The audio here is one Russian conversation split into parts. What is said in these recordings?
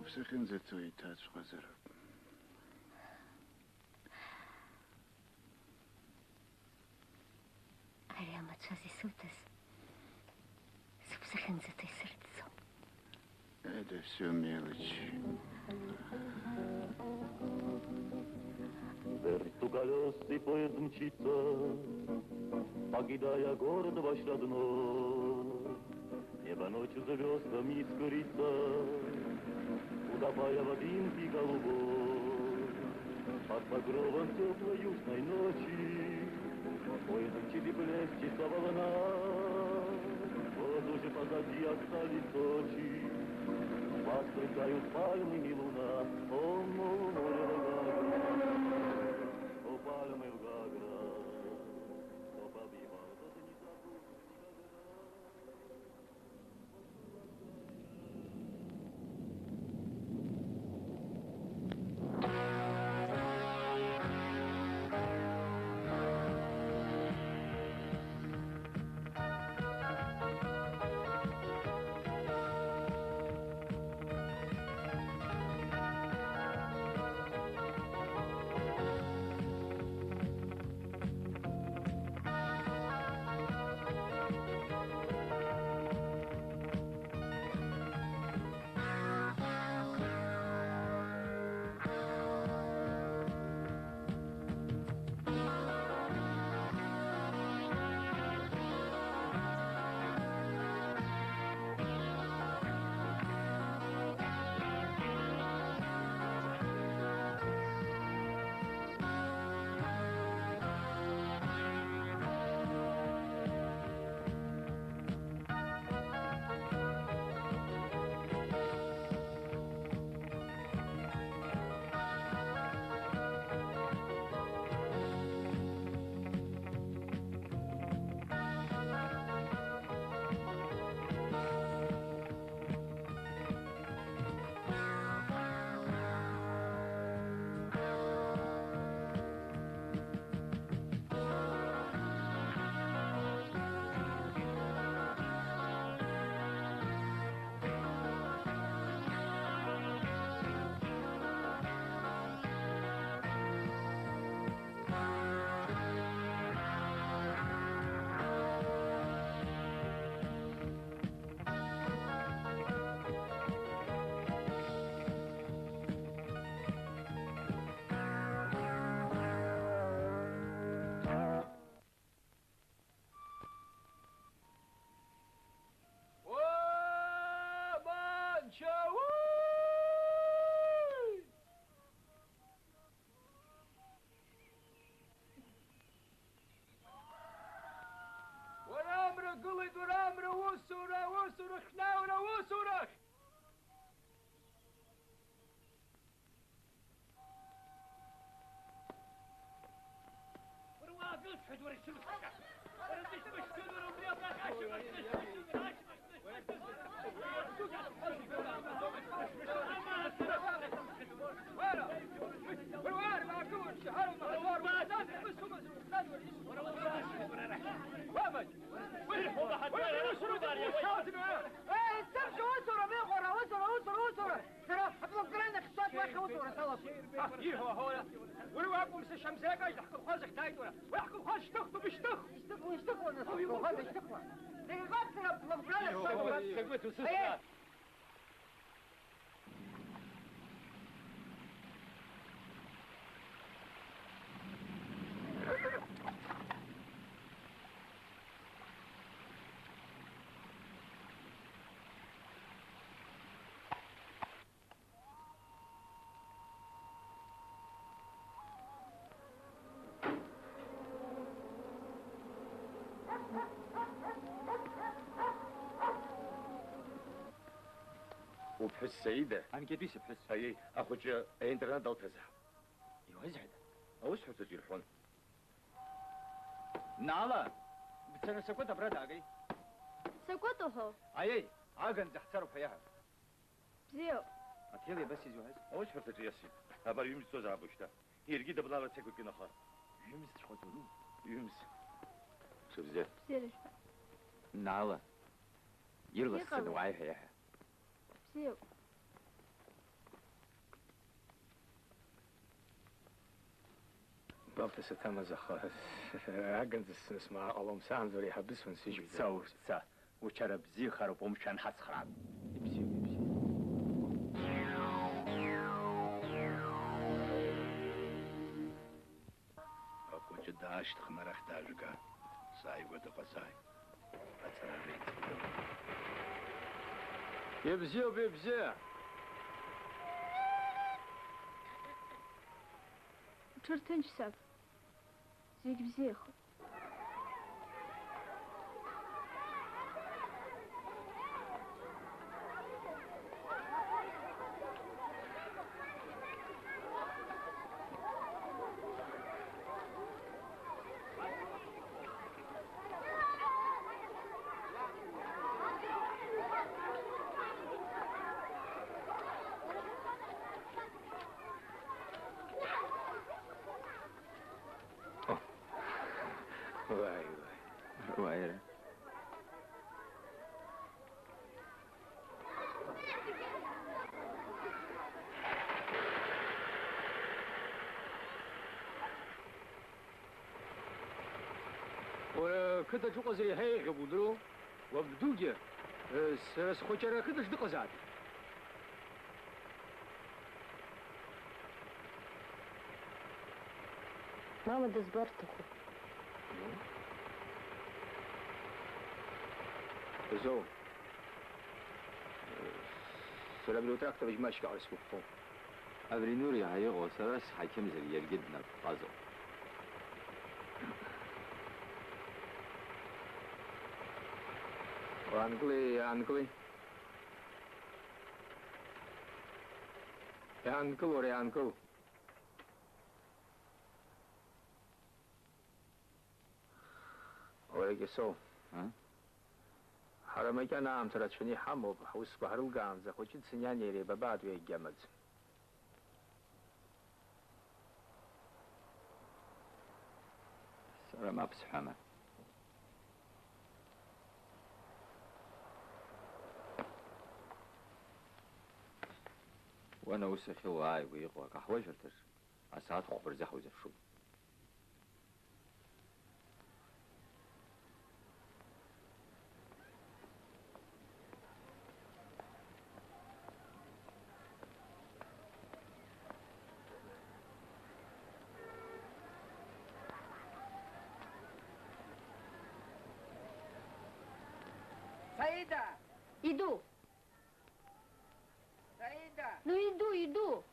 Subsequenze to it as Razor. Ariama Chazi Sutas. Subsequenze to Sertso. Это все мелочи. Вертуколесый поезд мчится, покидая город ваш родной. Небо ночью звездами искрится, утопая в дымке голубой. Под покровом теплой южной ночи поезд мчит и плещется волна. Вот уже позади остались Сочи, вас сверкают пальмы и луна. О, море в Гагра, о, пальмы в Гагра, кто побивал, тот и не забудет وبحس سيدة عن كيفيش بحس هاي أخوش إنترنت دو تزع يوجعد أوش حس تجيرحون نعلا بتسنى سكوتها براد عقي سكوتو هو. أي عقن تحترف فيها بزيو. أتيلي بس يجوهز أوش حس تجيسي أبار يومس توزع بوشتا يرقي دبلا تسكوت كنا خار يمس تخوتولو يومس شوف زين بزيرش نعلا يرغى السنة وعي فيها بزيو. بابت ستام زخاس أجنز اسمع الله مسان زوري حبس ونسيج ца. Учара бзи харупом шан хасхраб. يبسي يبسي أكو جداش تخمر أختاجك ساي ودقصاي أتسرع بيت يبزي وبيبزي Чертенч сап. Зиг-бзех. واي واي Вайра. وكده شو قصري هاي قبودرو وبدوجة سخوشرا كده شو قصاد Мама да с Бартуху. زو سلام لو تراكتور جماش على سوقهم أبري نوري هاي غوصرس حكم زي يرقدنا بقازو. وانقلي يا انقلي يا انقل يا انقل ولكن سو ها؟ حرامي كان عم ترى حمو بحوس بحر القامزة خوشي تسنياني ري ببعد ويجمد سرا ما بسحمة. وانا وسخي واي ويقوى قهوة جرتر أساعد خبر زحو زفشو. Саида! Иду. Саида! Ну иду.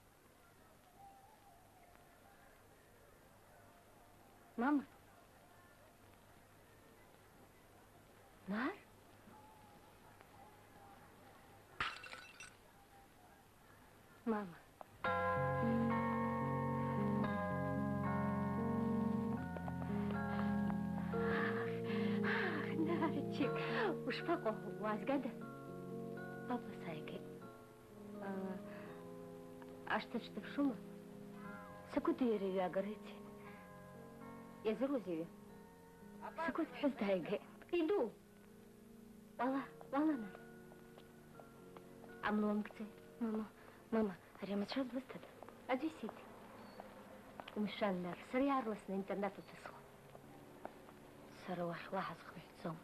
Мама. Нар? Мама. Нарчик, уж папа у вас года? Папа Сайки. А что в шума? Сакут يا قريتي يا زروزي سكوت حس دايقة يدو والله أنا عملوا مكتي ماما أريد ما تشرب بس تدا أدي سيدي ومشان نار سريع رسنا إنترنت وتسخن سروح واحد خبيت صوم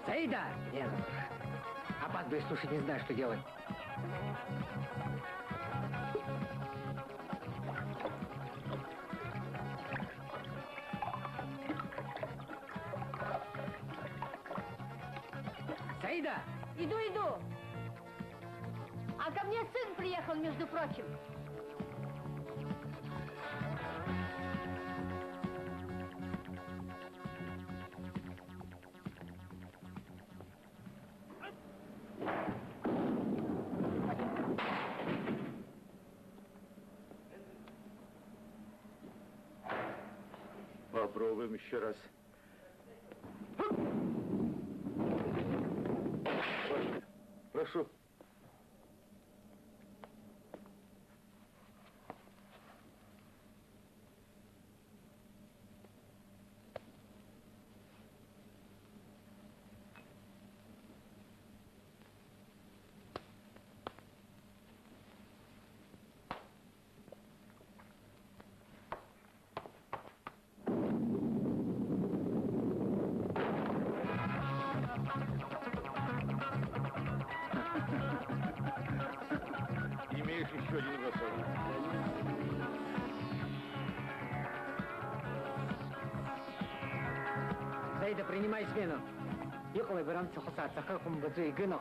Саида! Нет. Опаздываешь, слушай, не знаю, что делать. Саида! Иду. А ко мне сын приехал, между прочим. Попробуем еще раз. Прошу. принимай смену. Ехала баранцы хуса, цахакум бадзу и гынок.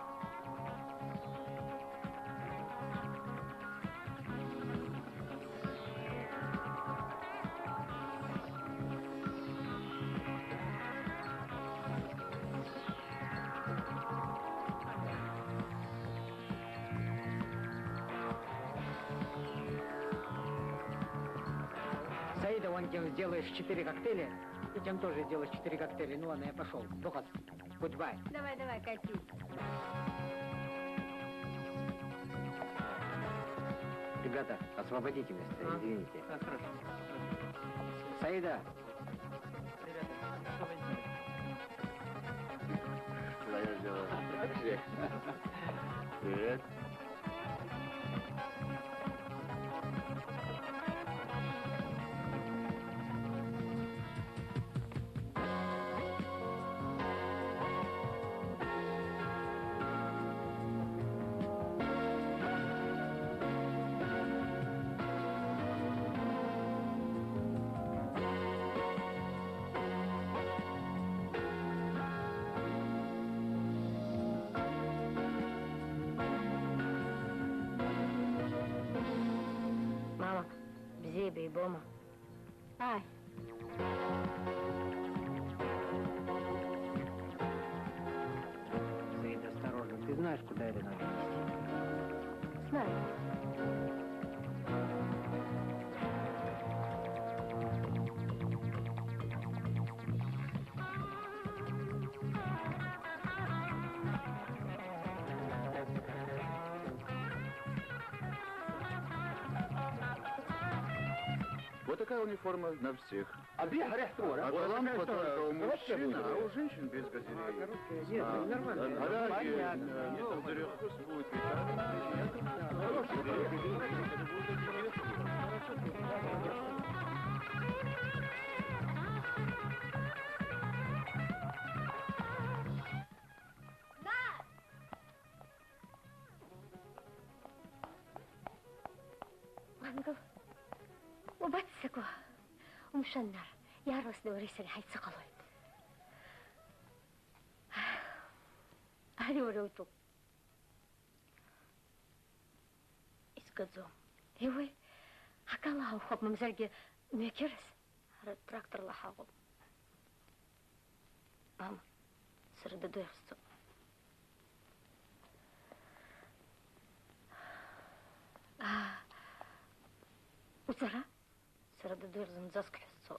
Саида, вон тем сделаешь 4 коктейля, и тем тоже сделаешь 4 коктейля. Ну ладно, я пошел. Духас, goodbye. Давай, давай, кати. Ребята, освободите место, извините. Хорошо. Саида. Твое дело. Привет. Мама, бзеби и бома. Ай. Саида, осторожно. Ты знаешь, куда это надо нести? Знаю. Вот такая униформа на всех. А А лампа только у мужчин, а у женщин без козырей. Нет, нормально. Понятно. Нет козырей, пусть будет وانقل وبتسكو ومشنر يارس دوريس اللي حيتسقلويت هذه وروتو اسكتزو ايوه حكى الله وخب ممزرقي ميكرس هذا التراكتور لحاقب ماما سرد دويرستو وزرا سرد دويرزن زاسكرسو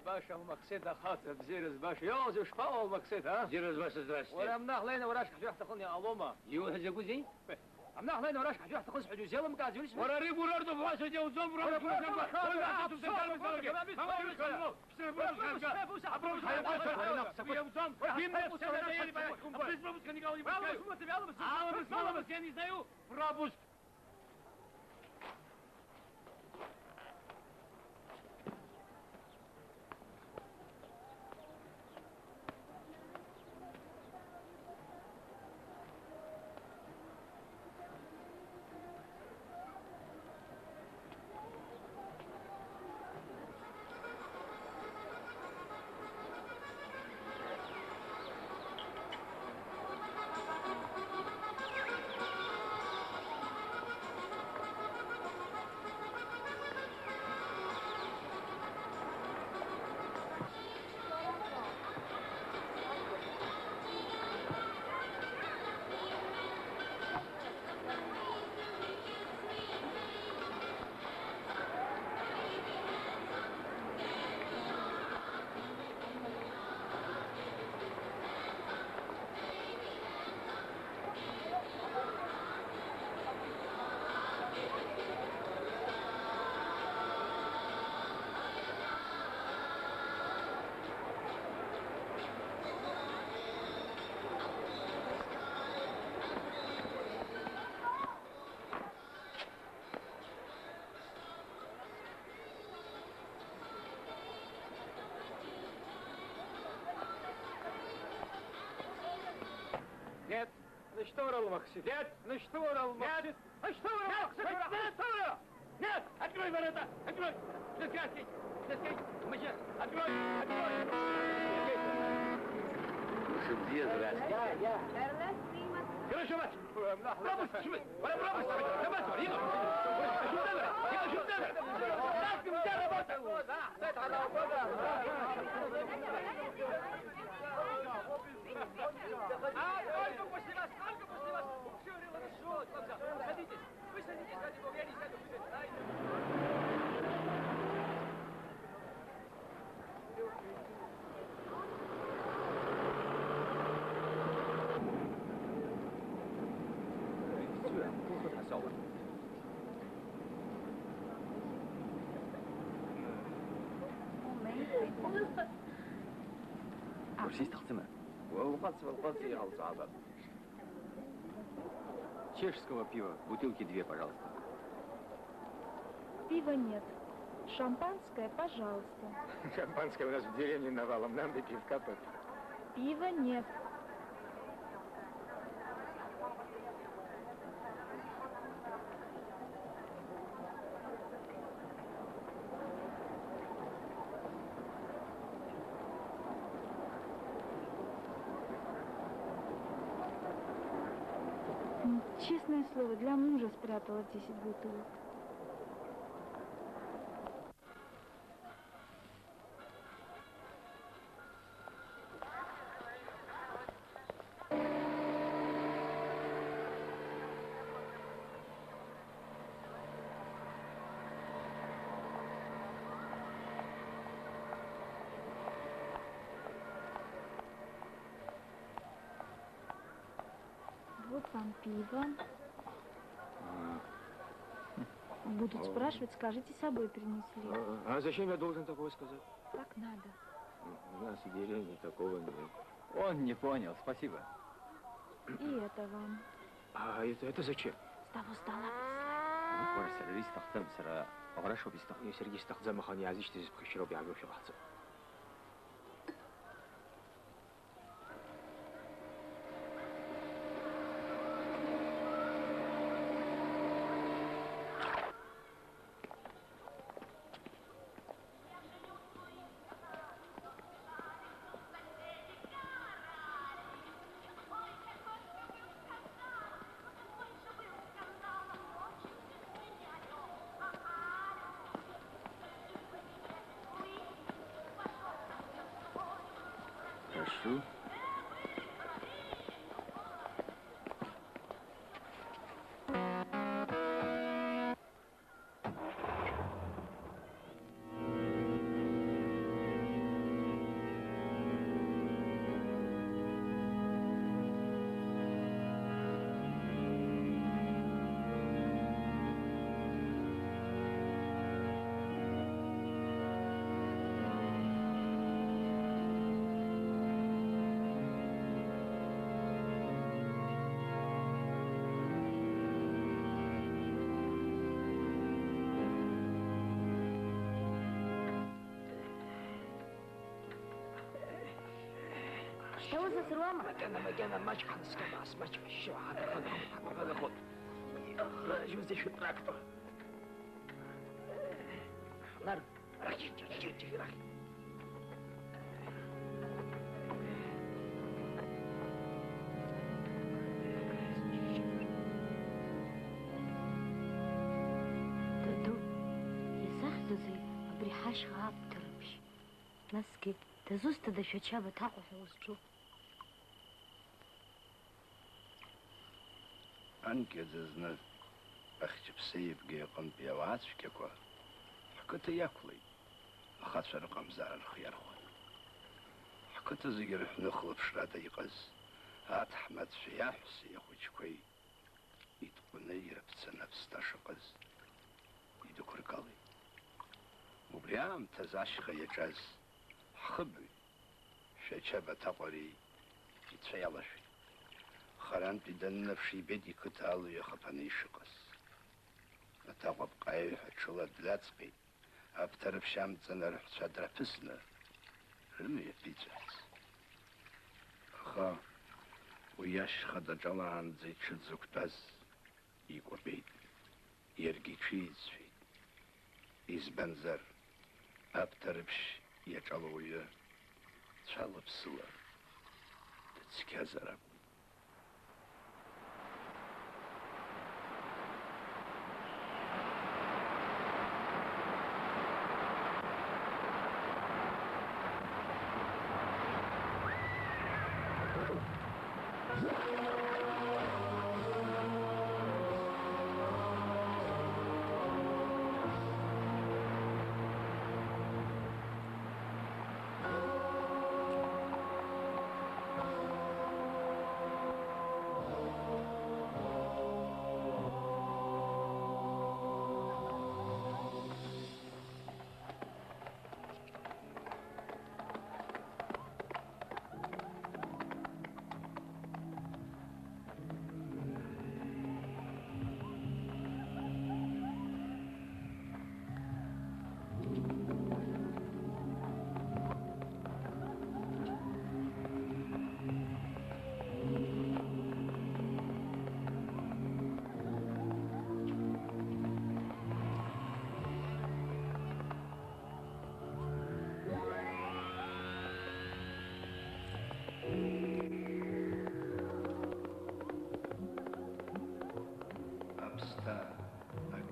باشا ومقصد خاطر بزيرز باشا يوزف شفاو مقصد ها Зирос ваша здравствуйте. ورم نخلينا وراش حجوح تخلني ألوما Его загузи? عم نخلينا وراش حجوح تخلص حجو زيلا مقازيوني ورا ريبو راردو فاسو جو زوم راردو Пропуск. Наштурал Максим. Нет, наштурал Максим. Нет, наштурал Максим. Нет! Открой ворота! Открой! Заскакивай! Заскакивай! Мы сейчас! Открой! Открой! Где здравствуйте? Хорошо, мать! Пропусти! Пропусти! Пропусти! Где работа? Только после вас! Только после вас! Все хорошо! Садитесь! Вы садитесь, ради бога, я не сяду! ورشي استخدمها والقصي يغلط عبا. Чешского пива, бутылки 2, пожалуйста. Пива нет. Шампанское, пожалуйста. Шампанское у нас в деревне навалом, нам бы пивка попить. Пива нет. Честное слово, для мужа спрятала 10 бутылок. Вот вам пиво. Будут спрашивать, скажите, с собой принесли. А зачем я должен такое сказать? Так надо. У нас в деревне такого нет. Он не понял, спасибо. И это вам. А это зачем? С того стола. Бар сервис тахтам сара аграшо бистах. Сергей Стахтзамахан языч здесь прищероб я говорю филахца. Прошу. Что за срома? مكان ماتش حنسكباس ماتش الشو هذا خد جوز شو تراكتور نار راكي راكي Даду, изахдазы абрихаш хааптарымш. Наски, дазуста да шачава таку хеусчу. Анке зазна ахчып сейбге қам пиавацке ко. Хаката яклый. Ахатшар қамзар хияр хон. Хаката зигер нухлып шрата иқаз. Ат Ахмад шияхс яхучкой. Итқуны ерпцана всташықыз. Идукуркалы. Убриам тазашха яджаз. Хыбы. Шачаба тақори. Итшаялаши. خران بدن نفشي بدي كتالو يخفني شقص. أتاقب قايح تشولا دلاتقي. أبترف شامتنا رح شادر فسنا. رمي بيتزاز. أخا Уи ашьхадаҿалаанӡа иҽыӡықәтәаз икәабеит, иаргьы иҽиӡәӡәеит. Избанзар, Аԥҭарыԥшь иаҿало ауаҩы цәалаԥсыла дыцқьазар акәын.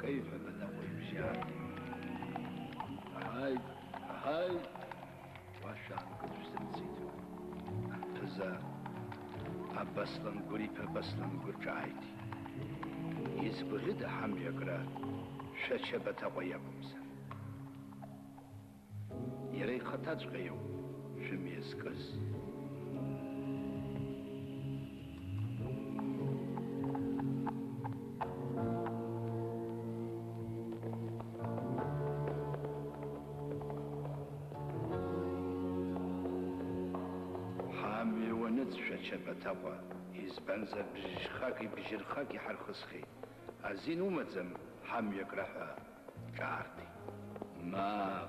كيف بدأ يمشي هاي واشان قدر سنسيتو فزا أبسلن قريب أبسلن قرجعيتي يزبغد حم يقرأ شاشبة ويقمسا يري خطاج غيو شميز قز شبتاوا يزبنزر بجرخاكي حرخصخي أزين ومزم حم يقرحها جارتي ما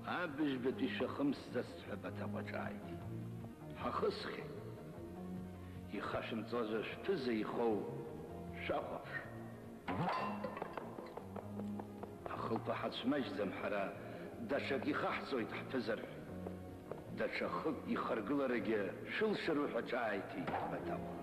أبج بدي شخمس زست حبتاوا جايتي حخصخي يخاشم زوجش تزي خو شاقف أخلط حدش مجزم حرا داشاكي خحصو يتحفزر دشخب يخرجل رجع شل شروح جايتي بتاوا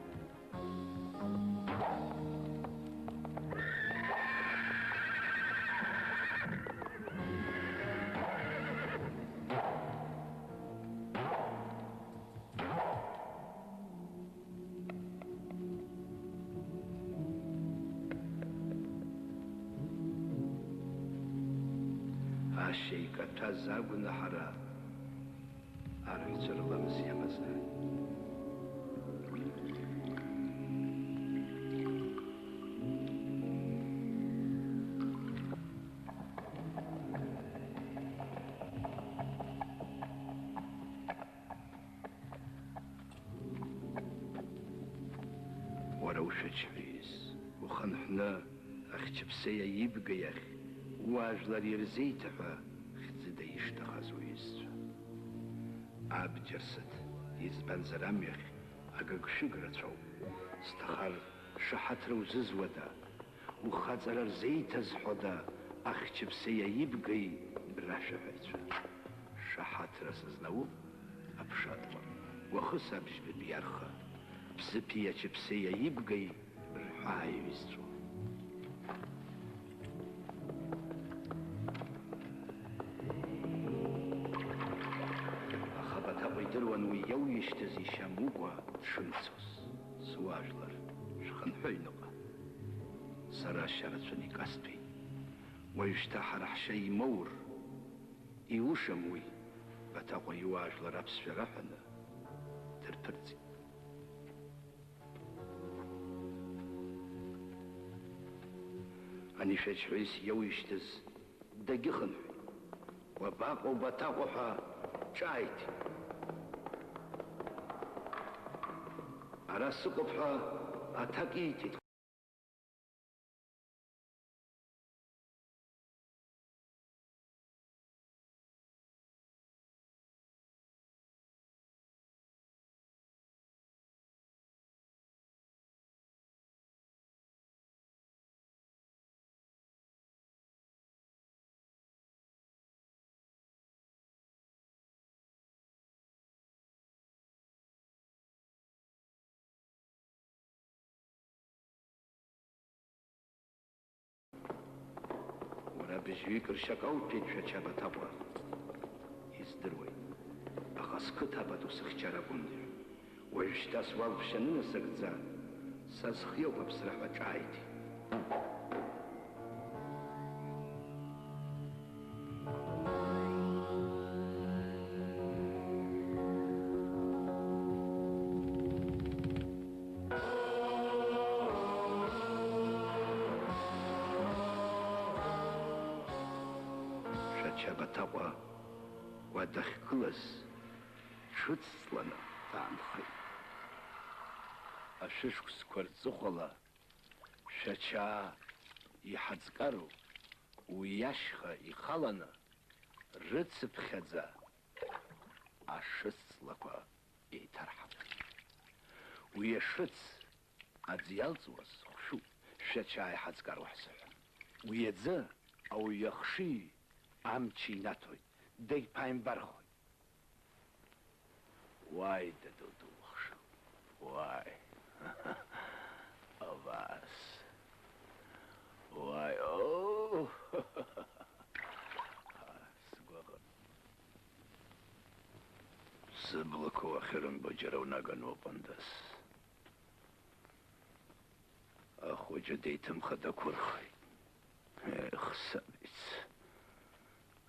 هالشيء كتازاق ونحرا عارف تشرب مسيا مثلا وروشة شبيس وخنحنا أختي بسيا يبقى يا أخي واجلر يرزيتها خزدا يشتخز ويسر عاب جرست يزبان زراميخ أقاق شقرتو استخار شحت روزز ودا وخزر زيت زحودا أختي بسيا يبقى براشة حيتو شحت رسزنو أبشاطلا وخصا بجب بيارخا بسبيا بسيا يبقى برحاي ويسترو درون ويو يشتزي شاموغوا شنسوس سواجلر شخن حينقا سرا شرطني قصبي ويشتحر حشي مور يوشموي بتاقو يواجلر أبس فرحنا تربرتي أني شجعيس يو يشتز دقيقن وباقو بتاقوها شايتي على السقف أتاكيتي Быжьҩык ршьакауҭәеит Шәача-Баҭаҟәа. Издыруеит, аха сқыҭа пату сыхьчар акәымзар. Уажәшьҭа суалԥшьаны насыгӡа, са схиоуп аԥсра ҳәа ҿааиҭит. Шәача-Баҭаҟәа уа дахьгылаз ҽыцҵланы даанхеит. Ашәышықәсқәа рҵыхәала Шәача иҳаҵкару уи ашьха ихаланы рыцыԥхьаӡа ашыцлақәа еиҭарҳап. Уи ашыц аӡы иалҵуаз хәшәуп, Шәача иҳаҵкару ҳзыҳәан. Уи аӡы ауаҩ ахшыҩ амч инаҭоит, дагьԥааимбархоит. Уай, даду дулхшыл, уай. Авас. Уай, оу. Сгәаҟ. Сыблақәа уахьырымбо џьара унаганоуп андас. Ахәыҷы деиҭымха дақәырхеит. Ех, сабиц.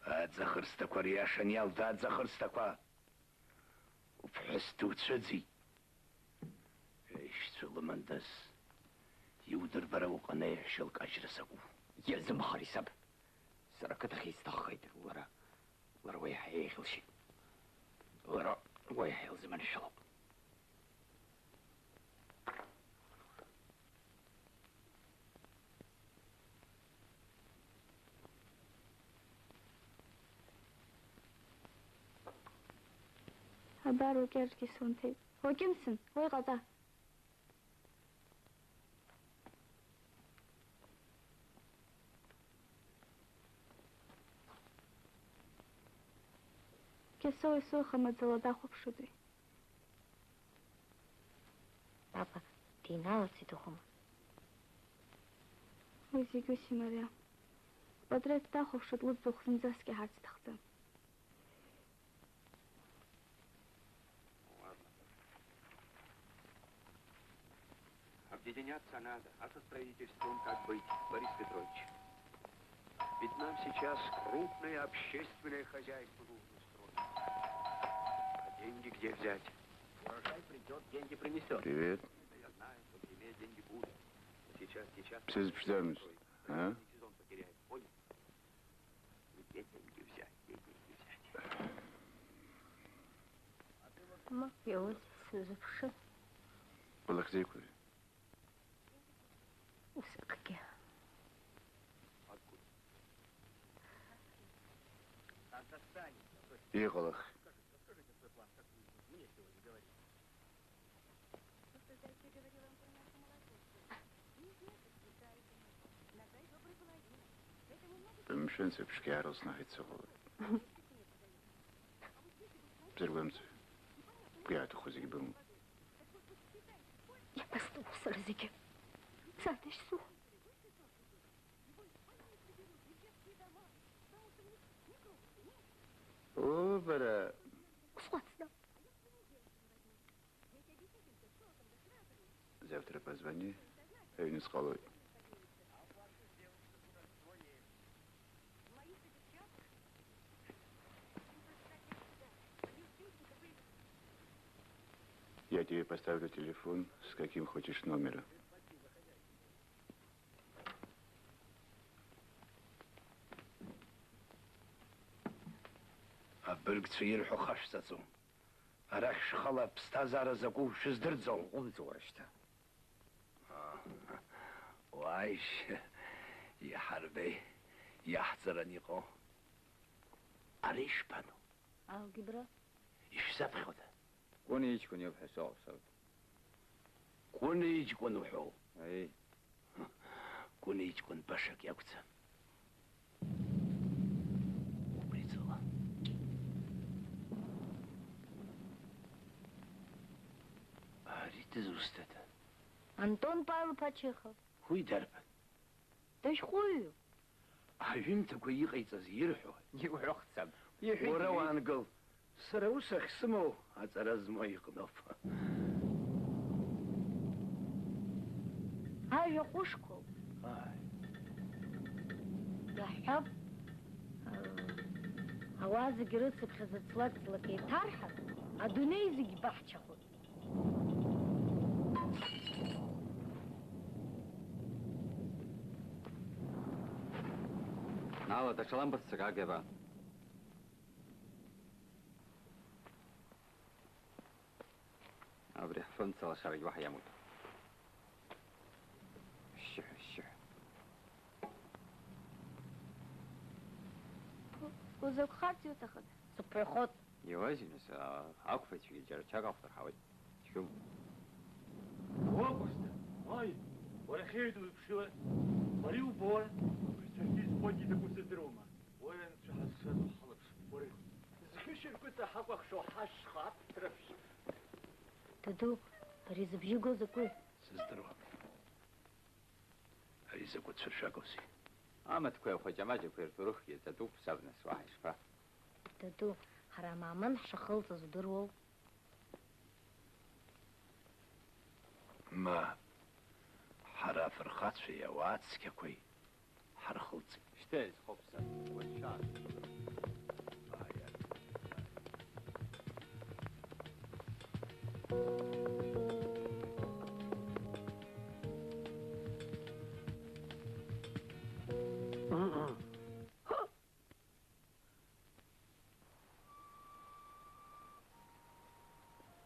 Аӡахырсҭақәа риашан иалда аӡахырсҭақәа. Уԥҳәыс дуцәыӡит. Еишьцәа лымандаз. Иудырбара уҟаны еиҳәшьа лкажьра закәу. Иазымхари саб. Сара ақыҭахь исҭаххеит лара. Лара уеиҳа еиӷьылшьеит. Лара уеиҳа илзыманшәалоуп. Абар укерки сунтеит. Ой, кімсің? Ой, қаза. Кесой сухамаӡала дахәаԥшуеит. Папа, диналацит ухәыма. Уи зегьы ус имариам. Патреҭ дахәаԥшуеит лыӡбахә зынӡаск иаҳарц сҭахӡам. Объединяться надо, а со строительством как быть, Борис Петрович? Ведь нам сейчас крупное общественное хозяйство нужно строить. А деньги где взять? Урожай придет, деньги принесет. Привет. Да я знаю, что иметь деньги будут. Сейчас. Все запчитаемся, а? Сезон потеряет, понял? Где деньги взять, Ма, я вот запишу. Балахзейку. Все-таки. Откуда? Ехалах. Расскажите свой план, как вы мне сегодня говорили. Помешанцы в шкяру знается голод. Зервемцы. Пьяту хозяй был. Я поступ в сарзике. Садишь сух. О, бара. Усватно. Завтра позвони. Эвнис Халой. Я тебе поставлю телефон, с каким хочешь номера. Абыргцәа ирҳәо хашәҵаҵом. Арахь шхала ԥсҭазаара закәу шәыздырӡом. Умӡо уара шьҭа. Уааишь, иаҳарбеи, иаҳҵаран иҟоу. Ари ишԥану? Алгебра. Ишәзаԥхьода? Кәын иҷкәын иоуп ҳәа саҟәсоуп. Кәын иҷкәын уҳәоу? Аи. Кәын иҷкәын башак иакәӡам. Убриҵала. Ари дызусҭада? Антон Павлович Чехов. Уи дарбан? Дышәҟәыҩҩуп. Аҩымҭақәа иҟаиҵаз ирҳәо. Иуҳәахцап. Уара уаангыл. Сара ус ахьсымоу аҵара змоу иҟноуп. Ажәа ҟәышқәоуп. Иаҳҳәап, ауаа зегьы рыцыԥхьаӡа ҵлак-ҵлак еиҭарҳар, адунеи зегьы баҳчахоит. Нала, даҽа лампасцәак аагеба. Абри ҳфымца лашарагь уаҳа иамуит. Шьыҳә. Узықәхарц иуҭахыз? Сыԥхьахот. Иуазин, ақәԥаҩцәагьы џьара ҽак аухдырҳауеит. Шьхьым. Опусти! Ай! Уара хеиду ипшила! Мари убора! Присахи споди да кусетрома! Уен чахасхазу халыш! Ури! Зхишер кута хақвахшо хашхат тръфш! Даду, ари зыбжьы гоу закәи? Сыздыруам. Ари закәу цәыршәагоузеи? Амаҭқәеи ахәаҷамаҷақәеи рҭоурыхгьы ҵатәуп сабнас уаҳа ишԥа. Даду, ҳара амаамын ҳшахылҵыз удыруоу? Ма, ҳара афырхацәеи ауаа цқьақәеи ҳархылҵит. Шьҭа изхоуп саб, уачаа.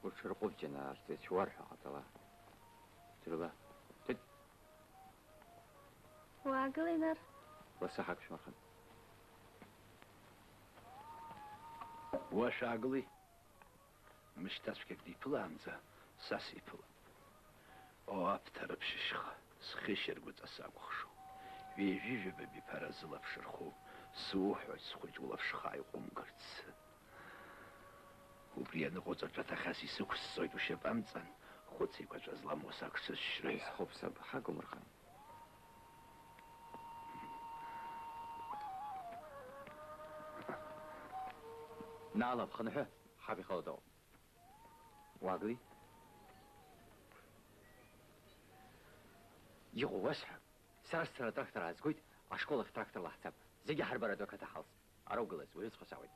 Уҽырҟәып џьанаа, рҵеицә уарҳәа ҟатала. Ӡырла, ҭыҭ. Уаагылеи нар. Лассы ҳақшәмырхан. Уа шәаагыли. Мышьҭацәгьак диԥылаанӡа, са сиԥылап. Аԥҭа рыԥшьышьха, схышьаргәыҵа сакәыхшоу. Ҩежәижәаба биԥара зылаԥш рху, суҳәоит схәыҷ улаԥшха иҟәымгарц. Убри аныҟәыҵаҿ аҭахас исықәсҵоит ушьап амҵан, хәыц еиқәаҵәа зламоу сак сызшьра. Изхоуп саб, ҳагумырхан. Наала бхынҳәы, ҳаб ихаладаау. Уаагыли? Иҟоу уасҳәап. Сара сцара атрактор аазгоит, ашкол ахь тракторла ҳцап. Зегьы ҳарбара ду ақыҭа ҳалс. Ара угылаз, уаҩыҵәҟьа саауеит.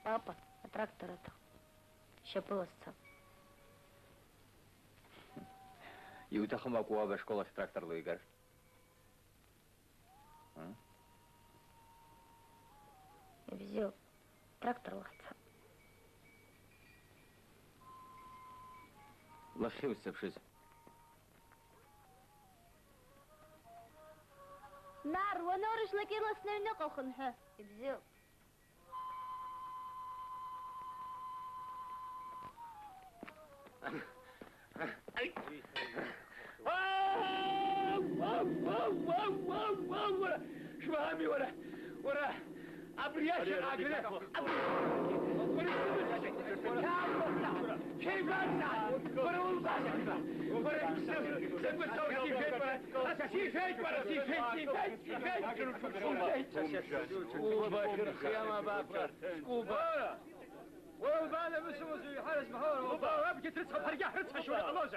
Папа, атрактор аҭахуп. Шьапыла сцап. Иуҭахым акәу уаб ашкол ахь тракторла игар? Ибзиоуп, тракторла ҳцап. Лахьи узҵаԥшыз. Нар, уанорыжлак ирласны аҩныҟа ухынҳәы. Ибзиоуп. شو هامي ورا ابرياش عاقله كيف ورا وبانا مسوي حارس محور وابقى تسحب هرجع حرتها شوي خلاص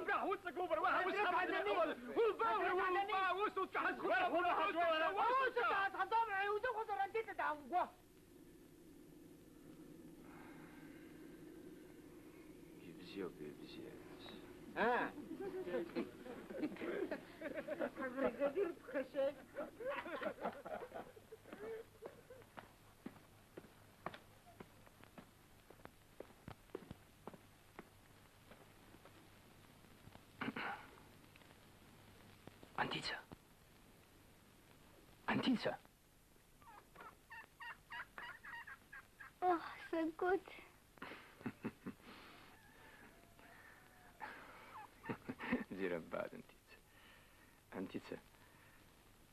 راح وصلك اوبر واحد وسحب هو وصلت تحت وصلت تحت حضامعي ودخل رنتيت دعم بيبزيو بيبزيو Бригадир Ткачев. Антица. Антица. Oh, so good. زير بعد أنتيца. أنتيца.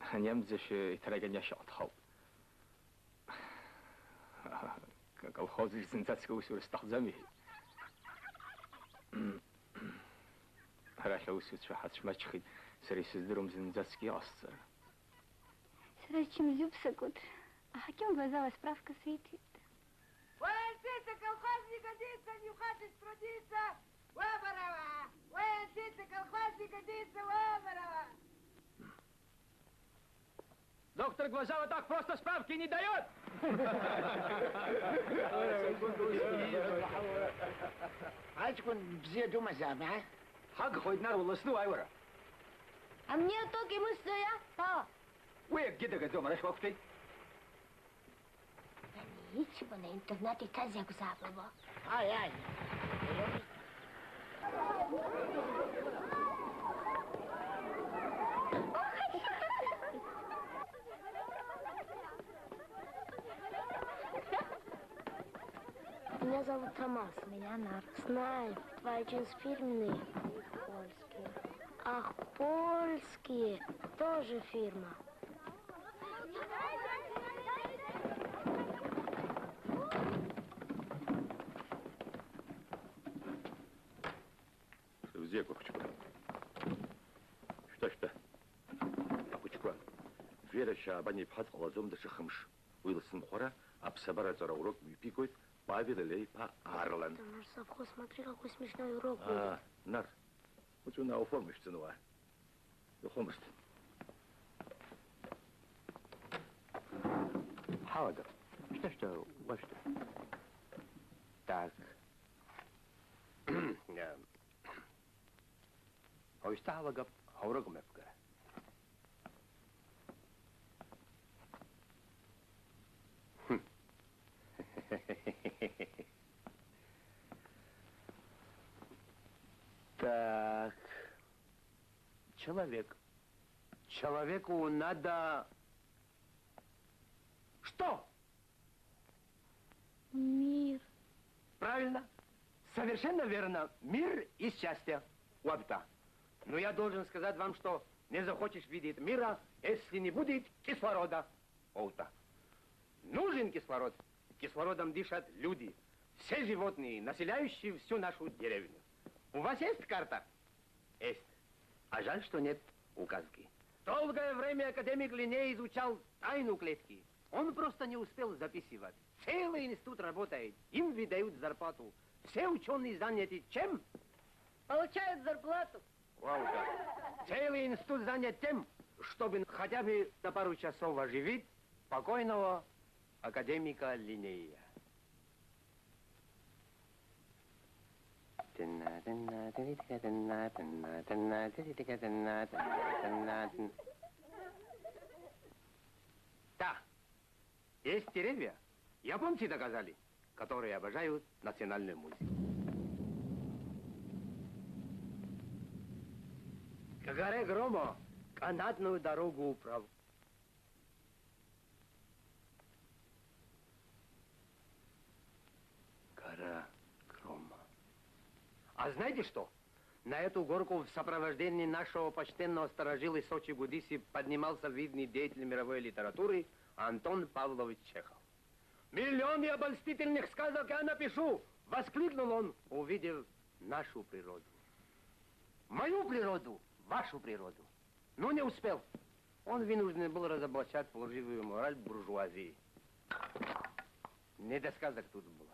هنيمزش تراجعني شاطحو. كالخوزي سنتاتسكو سور استخدامه. راح لو سوت شو حد شماتشخي Срисиздерум зинзацкий астер. Срачим зюбсакут. А хаким глазала справка светит. Ой, колхоз не годится, не хочешь трудиться, Выборова! Ой, колхоз не годится, Выборова! Доктор Глазава так просто справки не дает! عايزكم بزيادوا مزامع حق خويدنا والله سنو ايورا А мне только мыслая, па. ويك جدا قدوم انا وقتي Ничего на интернете казак забыла. ай Меня зовут Томас, меня Нар. Знаю, твои джинсы фирменные. Польские. Ах, польские. Тоже фирма. Где Кухчука? Что? Кухчука. Вера Шабани пхат глазом да шахмш. Уилсон хора, абсабара зара урок бипикой, павидалей па Арлан. Там наш совхоз, смотри, какой смешной урок будет. Нар. Вот у нас оформишь ценова. Духомышт. حاضر что вот что так هو يستعوى قب هو رقم أفكار так человеку надо что? Мир. Правильно. Совершенно верно. Мир и счастье. Вот так. Но я должен сказать вам, что не захочешь видеть мира, если не будет кислорода. Вот так. Нужен кислород. Кислородом дышат люди. Все животные, населяющие всю нашу деревню. У вас есть карта? Есть. А жаль, что нет указки. Долгое время академик Линней изучал тайну клетки. Он просто не успел записывать. Целый институт работает. Им выдают зарплату. Все ученые заняты чем? Получают зарплату. Вау, да. Целый институт занят тем, чтобы хотя бы на пару часов оживить покойного академика Линнея. Да. Есть деревья, японцы доказали, которые обожают национальную музыку. К горе Грома канатную дорогу управ. Гора Грома. А знаете что? На эту горку в сопровождении нашего почтенного старожила Сочи Гудиси поднимался видный деятель мировой литературы Антон Павлович Чехов. «Миллионы обольстительных сказок я напишу!» — воскликнул он, увидев нашу природу. Мою природу, вашу природу. Но не успел. Он вынужден был разоблачать лживую мораль буржуазии. Не до сказок тут было.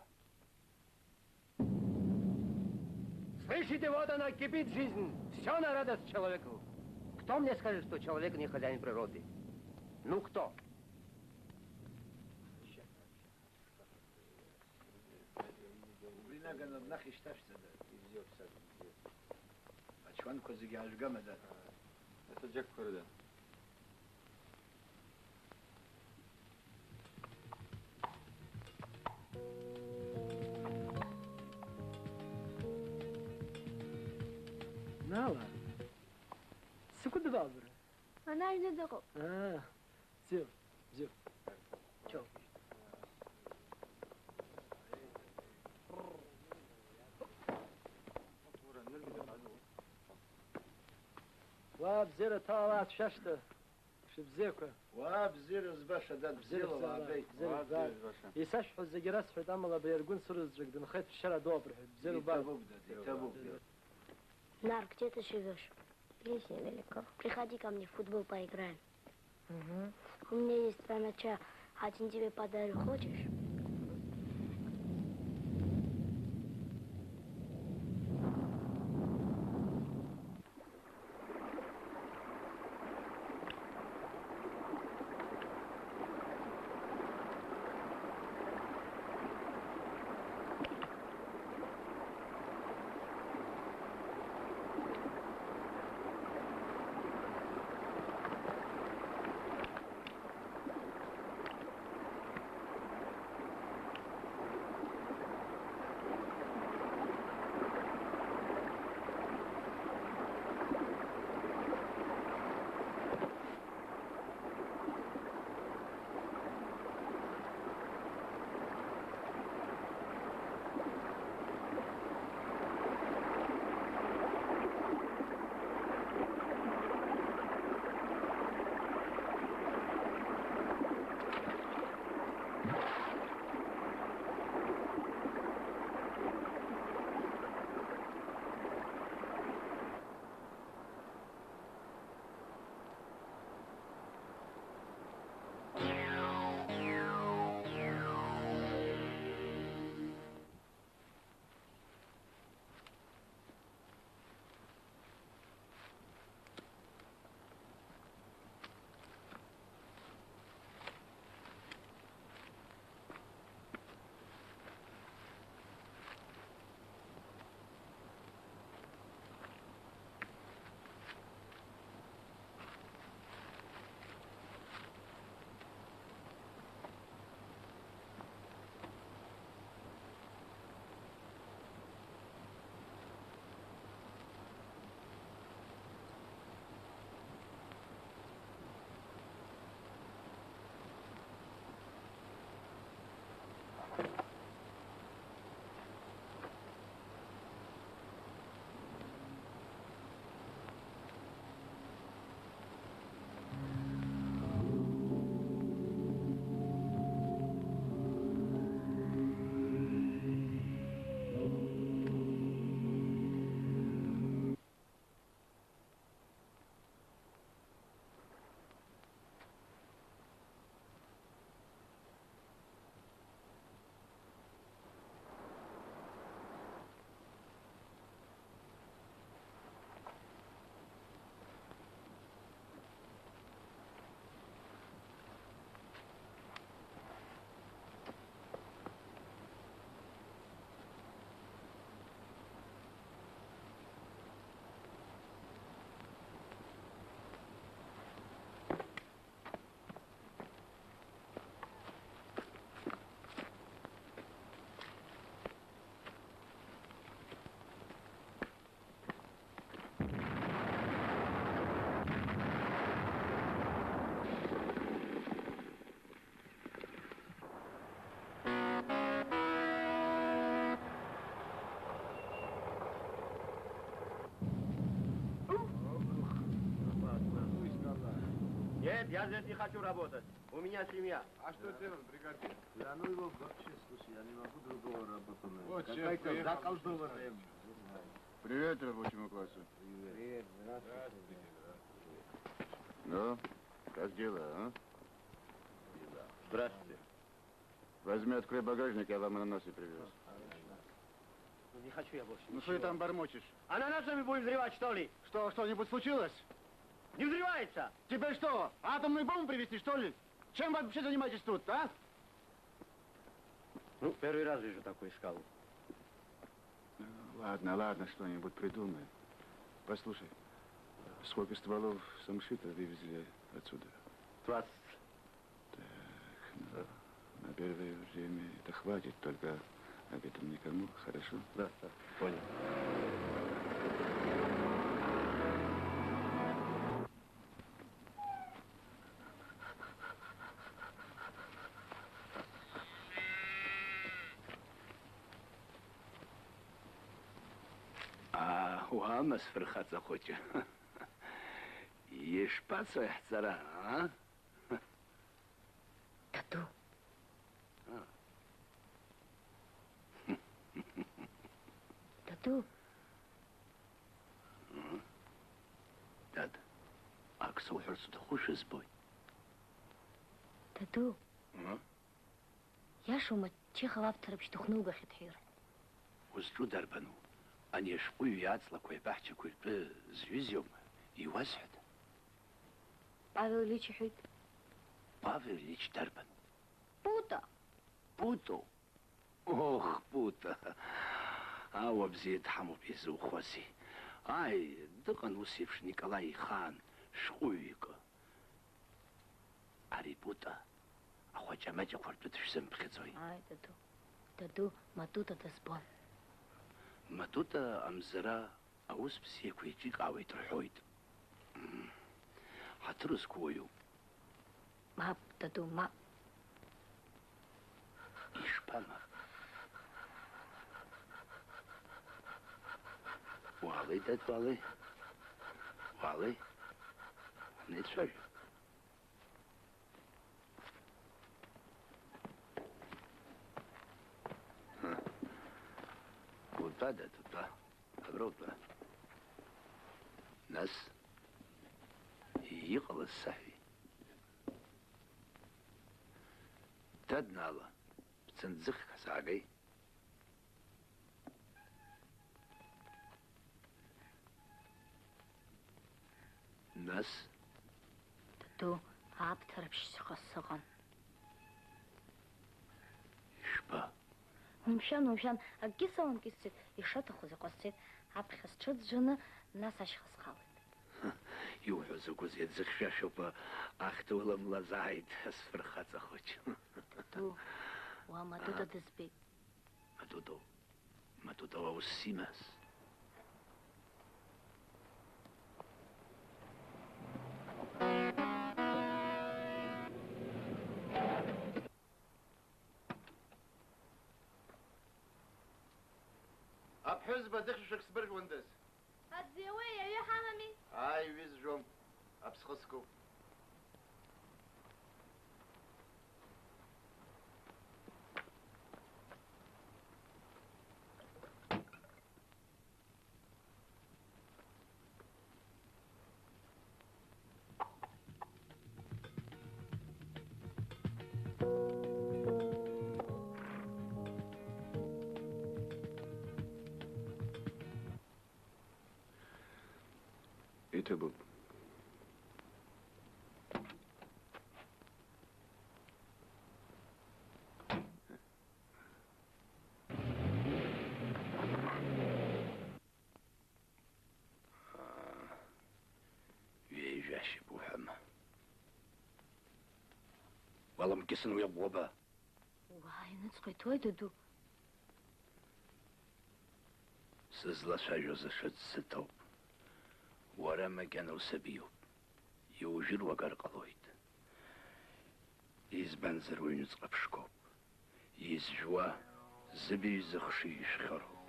Слышите, вот она, кипит жизнь. Все на радость человеку. Кто мне скажет, что человек не хозяин природы? Ну, кто? Это Джек Коридон. Nala. Sıkı da var. Она ждет дорогу. Зил. Чё? وابزر طالات ششته شبزيكو وابزر زباشا داد بزيلا وعبي بزير يسشحوا الزجرس في دملا بيرجون سرز جدن خيط في الشارع دوبر بزير وباب Нар, где ты живешь? Песня велика. Приходи ко мне в футбол поиграем. Угу. У меня есть 2 мяча. Один тебе подарю. Хочешь? Нет, я здесь не хочу работать. У меня семья. А что делать, бригадир? Да ну его вообще, слушай, я не могу другого работы найти. Вот шеф Какая-то приехал. заколдованная. Привет рабочему классу. Привет, здравствуйте. Ну, как дела, а? Здравствуйте. Возьми, открой багажник, я вам ананасы привез. Ну, не хочу я больше. Ну что ты там бормочешь? Ананасами будем взрывать, что ли? Что, что-нибудь случилось? Не взрывается! Теперь что, атомную бомбу привезти, что ли? Чем вы вообще занимаетесь тут, а? Ну, первый раз вижу такую скалу. Ладно, ладно, что-нибудь придумай. Послушай, сколько стволов самшита вывезли отсюда? 20. Так, ну, на первое время это хватит, только об этом никому, хорошо? Да, понял. وهامس فرخات أخوتي يشباس يحترى ها Тату. Тату. سوحرت تخش زبوي تدو يا شو ما تشيخ تربش تخنوغ خطير وزرو دربنو أن يشقوي يعطلك ويبحث كل بزويزيوم يوزعد Павел Ильич حيد Павел Ильич دربن بوتا بوتو أوه بوتا وبزيد حمو بيزو خوسي دقن وسيفش نيكولاي خان شقويك أري بوتا أخو جماجة قربت تشسم بخزوي تدو ماتوتا تسبون ماتوتا أمزرا أوس بسيكو يجيك عوي ترحويد حترس كويو ما تدو ما إشباما والي داد والي نتفاجئ وبعد تبقى أبروبا ناس يقل السحي تدنا الله بتنزخ كساقي ناس تدو عاب تربش سقصقن يشبه ومشان أجيسا ونكسر يشات خذ قصيت عب خسرت جنة ناس أشخاص خالد يوحوز وكوزيت زخشة شوبا أخت ولا ملازايد أسفر خاطة خوش تو وما تودا تسبي ما تودو والسيماس أب حزب دخل شكسبرغ وندس هتزيوية يا حمامي ويز جوم أبسخسكو Это был. ويجاش بوحما والله مكسن ويا بوبا وهاي نتسقي توي تدو سزلا شاجوز شد ستوب ورا ما كانوا سبيوب يوجر وقر قلويد يز بنزر وينزقب شكوب يز جوا زبي زخشي يشخرو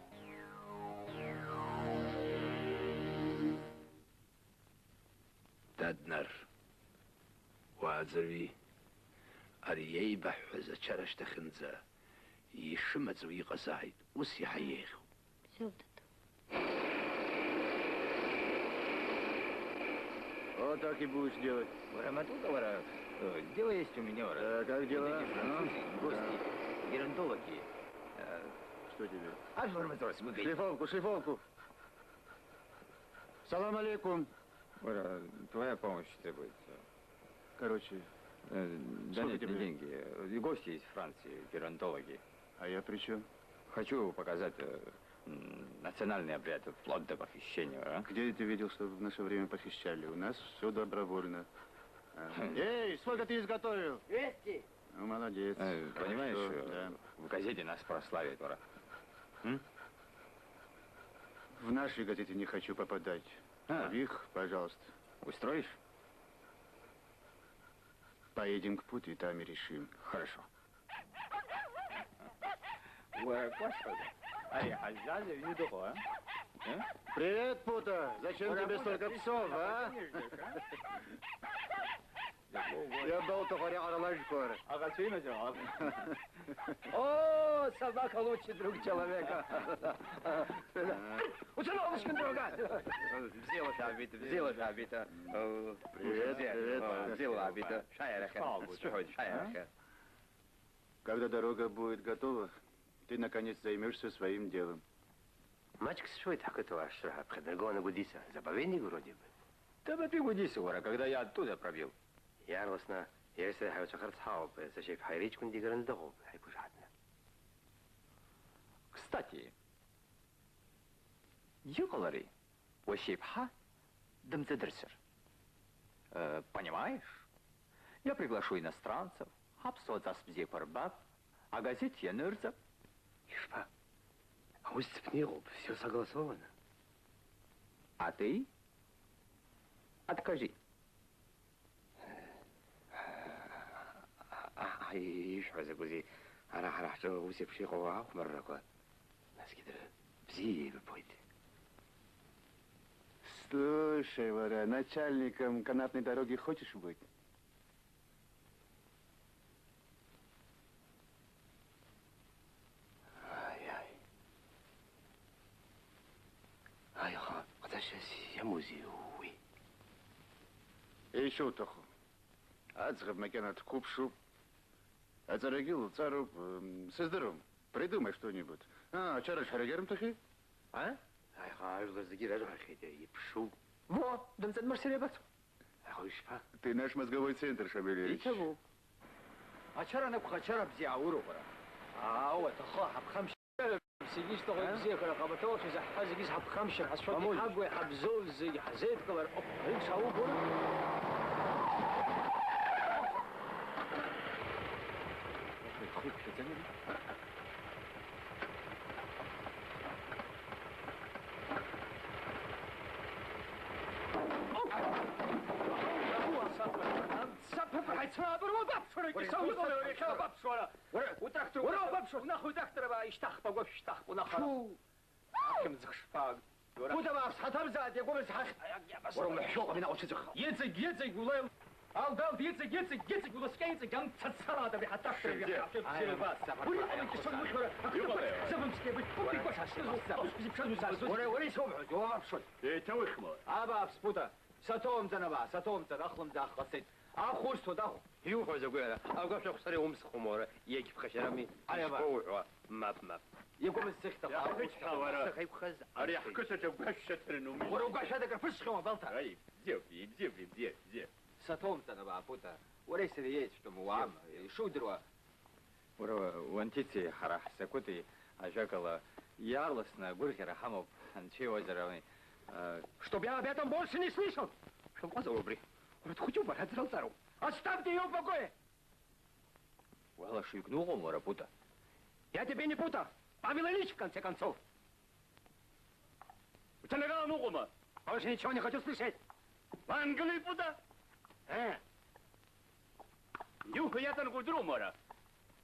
دادنر وعزري أريي بحوزة شرش تخنزة يشمت وي قصايد وسي حييخ Вот так и будешь делать. Вара, дело есть у меня, Вара. Как дела? Гости, геронтологи. Что тебе? Альфа-матрос, выгони. Шлифовку. Салам алейкум. Вара, твоя помощь требуется. Короче, Да нет, не деньги. И гости из Франции, геронтологи. А я при чем? Хочу показать национальный обряд, вплоть до похищения, а? Где ты видел, что в наше время похищали? У нас все добровольно. Эй, сколько ты изготовил? 200. Ну, молодец. Понимаешь, Да. в газете нас прославят, Вара. В нашей газете не хочу попадать. А в их, пожалуйста. Устроишь? Поедем к Путу и там и решим. Хорошо. Господи. Привет, Пута! Зачем тебе столько псов, а? Я был только аралажкор. О, собака лучше друг человека. Машкин другая. Взяла шабита, взяла шабита. Привет, привет. Взяла шабита. Шаяраха. Когда дорога будет готова, ты наконец займешься своим делом. Мачка шой так это ваш Предрагона Гудиса. Заповедник вроде бы. Да ты Гудиса, вора, когда я оттуда пробил. Ярлосна, если я хочу харцхауп, зачем хайричку не грандов, хайпушатно. Кстати, юголари, вошипха, дымцедерсер. Понимаешь? Я приглашу иностранцев, хапсо заспзе парбаб, а газет я нырзап. Ишпа, а у Степниров все согласовано. А ты? Откажи. ايش عايزك وزي انا راح وسيب شي قوة مرة كوا ناس كده بزي ببويت. Слушай, Варя, начальником канатной дороги хочешь быть? Ай-ай. Ай-ха, это сейчас я музей, уй. И еще тоху. Ацгаб макенат купшу. Ацарагил цару создором. Придумай что-нибудь. Чараш харагером тахи? А? Ай-ха, аж лазагир, аж хахите, и пшу. Во, дымцед марсеребат. Ай-ха, ишпа. Ты наш мозговой центр, Шабелевич. Ичаву. Ачара накухачара бзи аурухара. Вот, хаб хамш. سيجيش تقول بزيك ولا قبطوش إذا حازجيش حب خمشة حصل حب وحب زول زي حزيت كبر هيك شاو بقول خوك شتني سبب حيتابر وبابشر يسوي ولا بابشر وتراكتور ولا بابشر ناخذ دكتور بقى يشتخ بقى يشتخ وناخذ شو كم زخش باق وده بقى حتى زاد يقول زخ ورا محشوق من اول زخ يزق ولا دال يزق ولا سكيت كان تصرا ده حتى ساتوم زنبا ساتوم تدخلم داخل أخوش تدخل يو خوش أقول أقول شو خسري أمس خمورة يجيب خشرمي أسبوع ماب يقوم السخت أخوش خورة سخيب خز أريح كسر وقشة ترنومي وقشة ذكر فش خم بلطة أي بزيف ساتوم زنبا بوتا وليس ليش تموام شو دروا وانتي حرح سكوتي أجاكلا ярлосна Гурхера Хамов ничего заравни. Чтоб я об этом больше не слышал. Что глаза убри. Вот хочу порадовал цару. Оставьте ее в покое. Вала шикнул он пута. Я тебе не пута. Павел Ильич, в конце концов. У тебя нагала нугума. Больше ничего не хочу слышать. Вангли пута. Нюха я там гудру мора.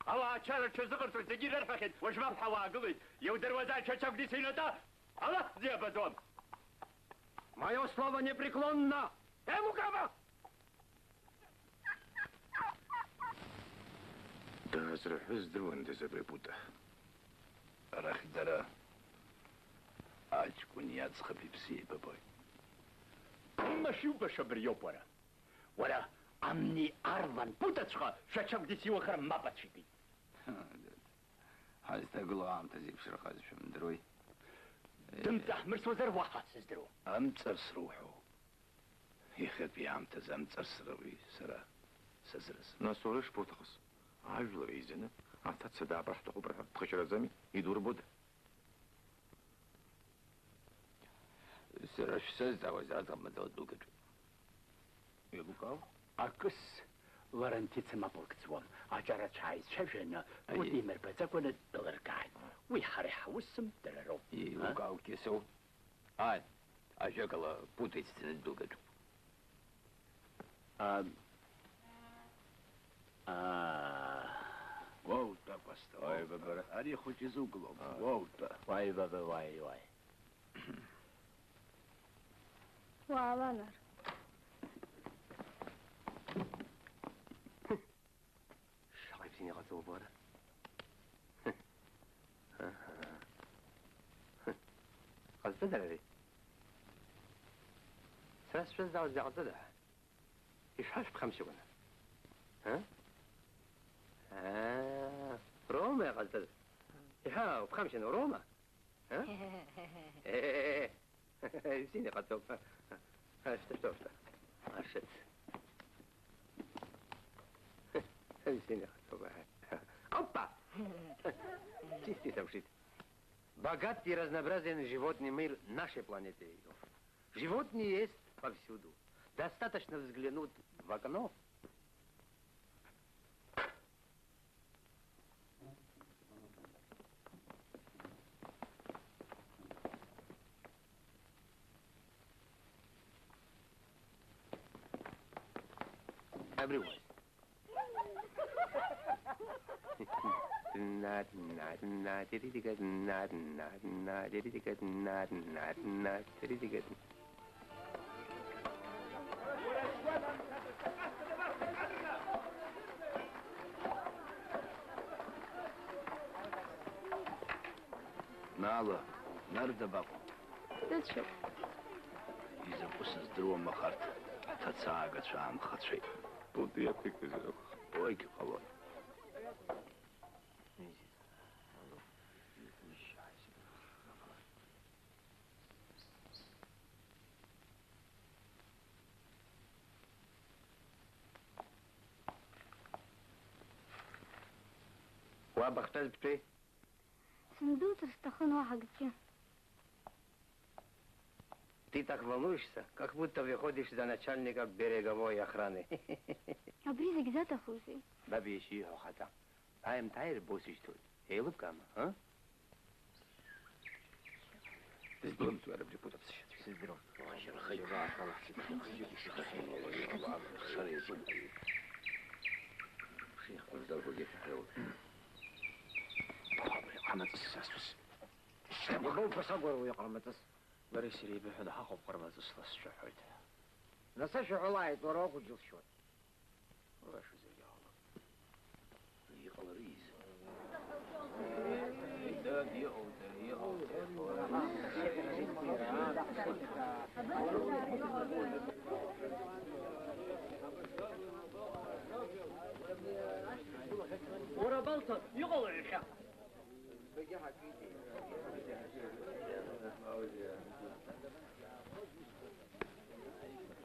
الله شارع شو زغر تجي رفخت وش ما بحواقلت يو دروازة شو دي سينتا الله زيابة دوم Мое слово непреклонно. Мукава! Да, зрахыз дрон дезабре пута. Рахдара. Ачкун яцхаби пси бабой. ما شو بشبريو برا ولا أمني أرلان بوتشخا شو دي سيو خرم ما بتشيكي هذا تقول عم تزيد شرخ هذا شو من دروي تمتح مرس وزر واحد سزدرو أم ترس روحه يخد بي عم تزم ترس روي سرا سزرس ناسورش بوتخص عجل ريزنا عطت سدع برحت قبرها تخشر زمي يدور بود سرش سزدا وزاد ما دوكت يبقى أكس ورنتي ما بوكتسوم أجرى شاي شفنا ودي مربزك ولا دولار قاعد ويحرح وسم دلرو يبقى كيسو أجاكلا بوتيس دوكت واوتا بستا واي بابا أري خوتي زوجلو واوتا واي بابا واي وعلانر شايفيني غزو بورا غزو دلري شو داو زعطة ده إيش هاش بخمسة ولا ها روما يا قصدي ها بخمسة روما ها سيني قد توقف ها شفت عشت سيني قد توقف опа чисти совшит богатый и разнообразный животный мир нашей планеты. Животные есть повсюду. Достаточно взглянуть в окно. Everyone. نالا نرد باقو تشوف إذا قصص دروا مخارت تتساقط شام خطشي Тут я прикрыл. Ой, холод. وابختل بتي صندوق تستخن واحد كده. Ты так волнуешься, как будто выходишь за начальника береговой охраны. أبريزك ذات أخوزي. بابي شيء هو خطأ. I am tired بوسيش تقول. هي لبكام ها؟ تزدرم سؤال بجبوت بسيط. تزدرم. خير شيخ أفضل وجهك حلو. محمد الساسوس. يبغوا فصبر ويقرأ متس. بريسيري بحد حقوق قربة الصلاة الشحوت. نسش علاية وراك وجل شوي. وش زي الله. يقلريز. ورا بلطة يقلر الشيخ.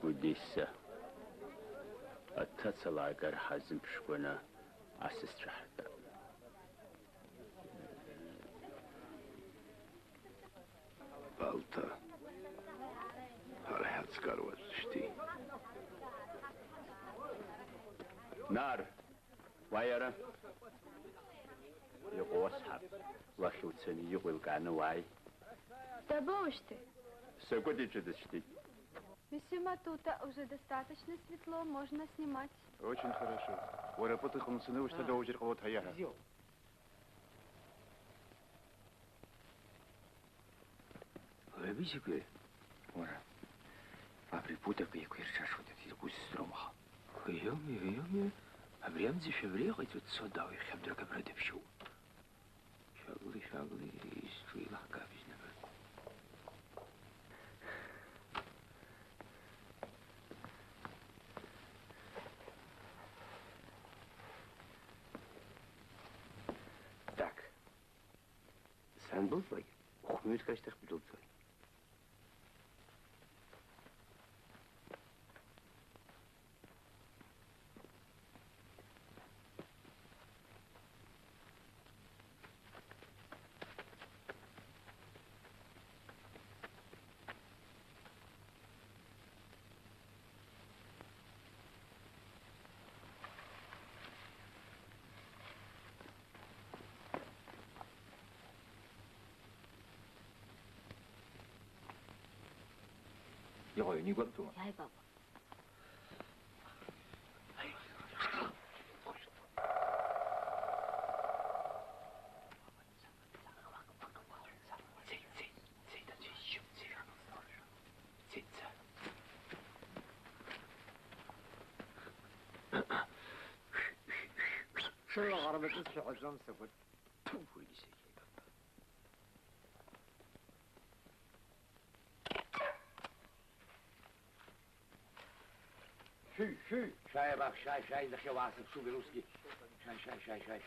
Кудиса. Оттацалагар хазим пшкуна асистрахта. Балта. Харахат скарват шти. Нар. Вайара. يقوسحب وخيوتسني يقول كأنه واي Табошты. سكوتي чудочти. Месье Матута, уже достаточно светло, можно снимать. Очень хорошо. ورابط خمسين وش تدوج القوات هياها. Лебисикwe. Ora. Apri puta că e cu erșașul de tine cu stroma. Хăйăми. Avriam zi fevrier тут содау и хабдра кабрade всю. Шагли, струила кавизна. Так. Sen bulsay. Oxumuyuz kaçtaq bulsay. 이거 연이 관통. 야이 바보. شنو غربت تسفح الشمس قلت Ши. Шай, бах, шай, захевался, шу русский. Шай.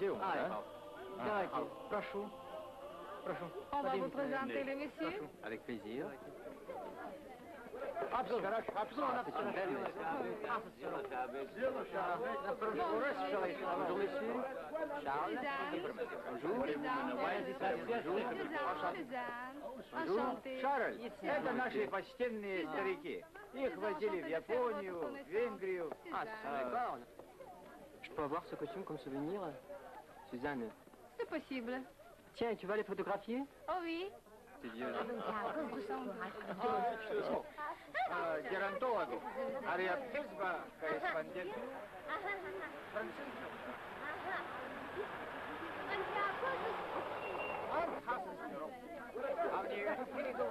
Что? Давайте, прошу. On va vous présenter les messieurs. Avec plaisir. Шарль, Это наши почтенные старики. Их возили в Японию, в Венгрию. Je peux avoir ce costume comme souvenir, Suzanne? C'est possible. Tiens, tu vas les photographier? Oh oui. Геронтологу, Ариат Хельсба, корреспондент. А мне перейду.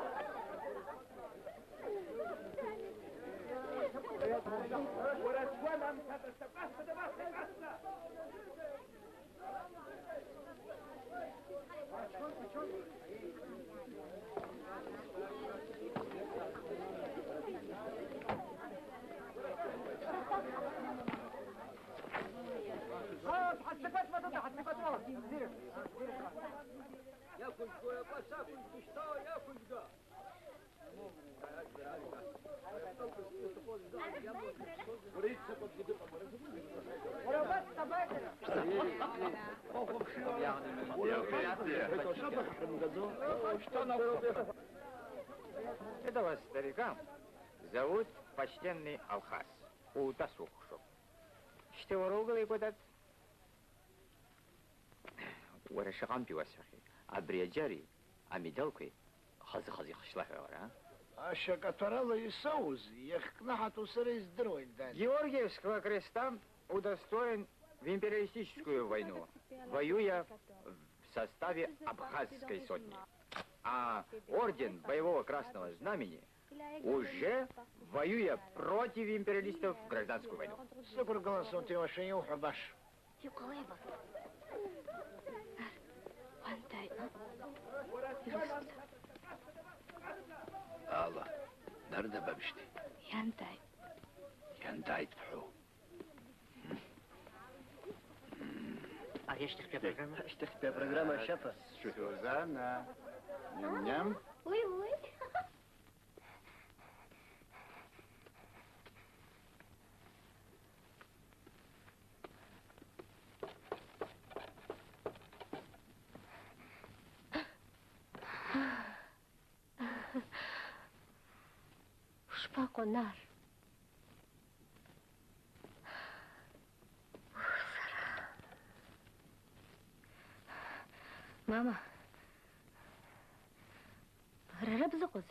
Этого старика зовут почтенный Алхас. Утасухшо. Что ругали куда-то? ورشقان بيوسخي أبريجاري أميدالكي خزي خشلها ورا Шакатарала и соус, ехкнахату сыры здоровье. Георгиевского креста удостоен в империалистическую войну, воюя в составе Абхазской сотни. А орден боевого красного знамени уже воюя против империалистов в гражданскую войну. Супер голосом ты ваше не ухабаш. Allah, nerede bebişti? Yanday tfu. А я что тебе программа? Что тебе программа шефа? Сюзанна. Ням-ням. Oui, oui. شفاق النار. ماما رب زقزي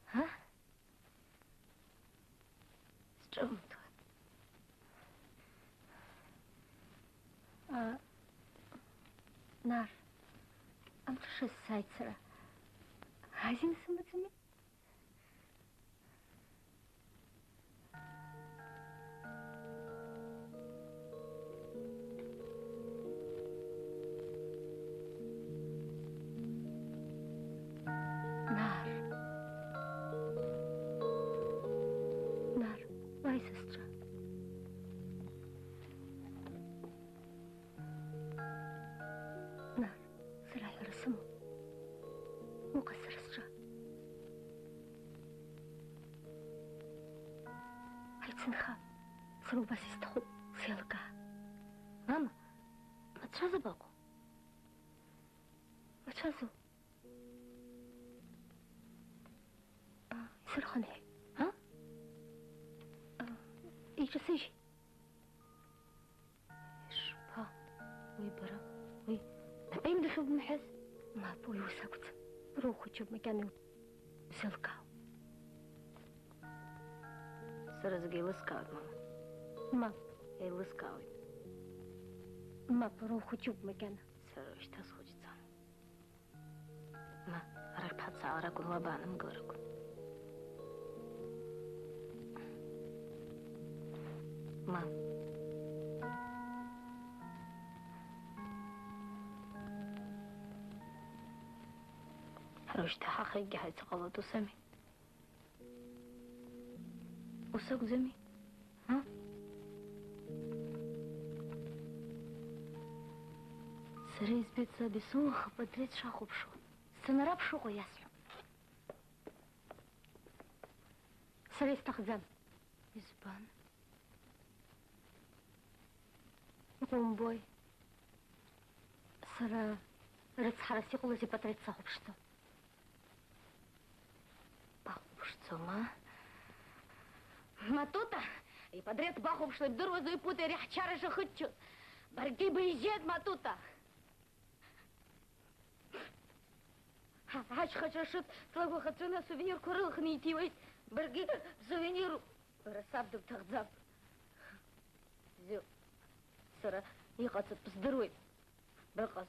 ها استرمت نار أمرش السايتسرة عايزين سمتني сестра. Нар, сырай арасыму. Мука сырысча. Айтсынха, сырубас истаху, селка. Мама, отчазу баку? Отчазу? سرخانه ها؟ ایچه سیجی شبا وی برا وی نبیم دخل بمحز ما بوي وساكت روحو جب مكاني سلكاو سرزقي لسكاوي ماما اي لسكاوي ما بروحو جب مكانه سرش تسخوج سام ما راك بحط سعرك والوبانا مقرك ما روش تحقيق هاي تغلط وسمي وسوق زمي ها سريز بيتزا بسوخ بدريت شاخو بشو سنرا بشوقو ياسلو سريز تخزم يزبان قوم بوي سرا رت حرسي قولتي بدريت شاخو بشتو Что, Матута, и подряд бахом, что дорозу и путай, ряхчары же хочу. Барги бы изжет, Матута. Аж хочу, что слагу хочу на сувенир курылых не идти, весь барги сувениру. Рассабдук тахзаб. Зю, сара, ехаться поздоровай. Бракас.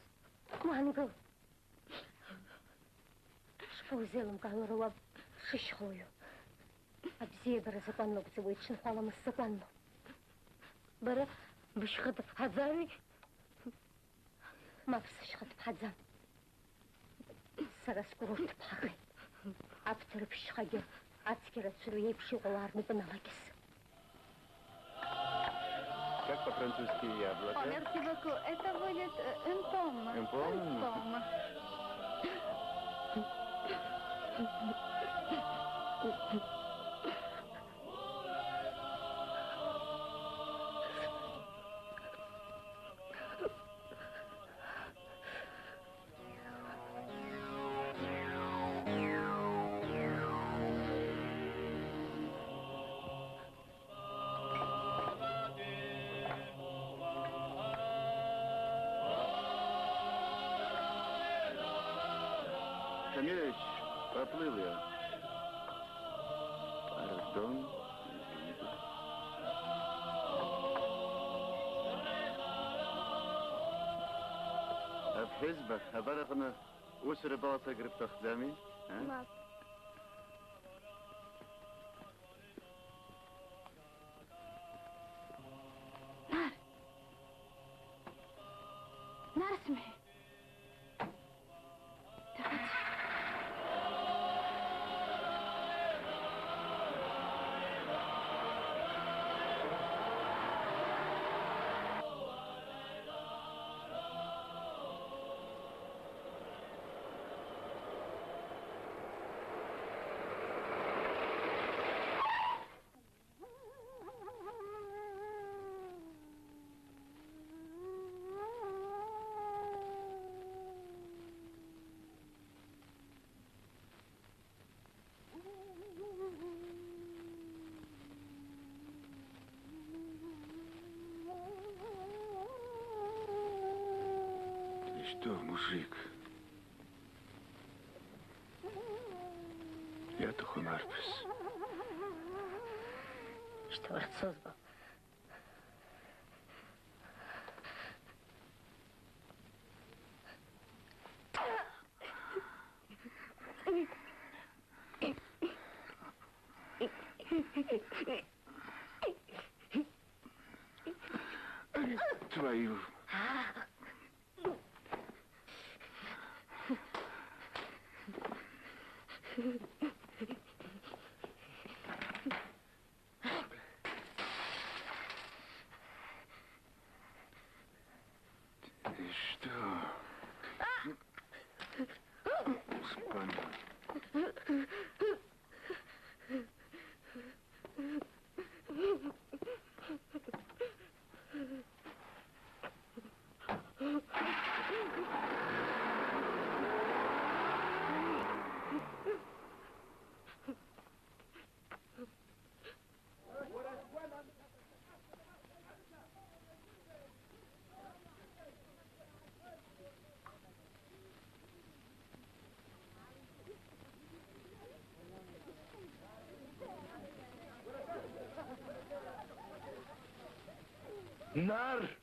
Мангал. Шпаузелом калорова. ششخويو أبزي برا زبانو بزويت شنخوالا من الزبانو برا بشخط بحزاني ما بس شخط بحزان سرس كروت بحقي أبتر بشخايا أتكرا سلوية بشغوارني بنالاكس Как по-французски яблоко? Merci beaucoup. Это будет une pomme. Une pomme? Une pomme. Шамилевич, поплыл я. Пардон, извините. بحزبك هبرغنا وسر باطا قربت خدامي ها؟ نار نار اسمحي Что, мужик? Я туху марпис. Что отцов был? Твою. Спокойно. Нар!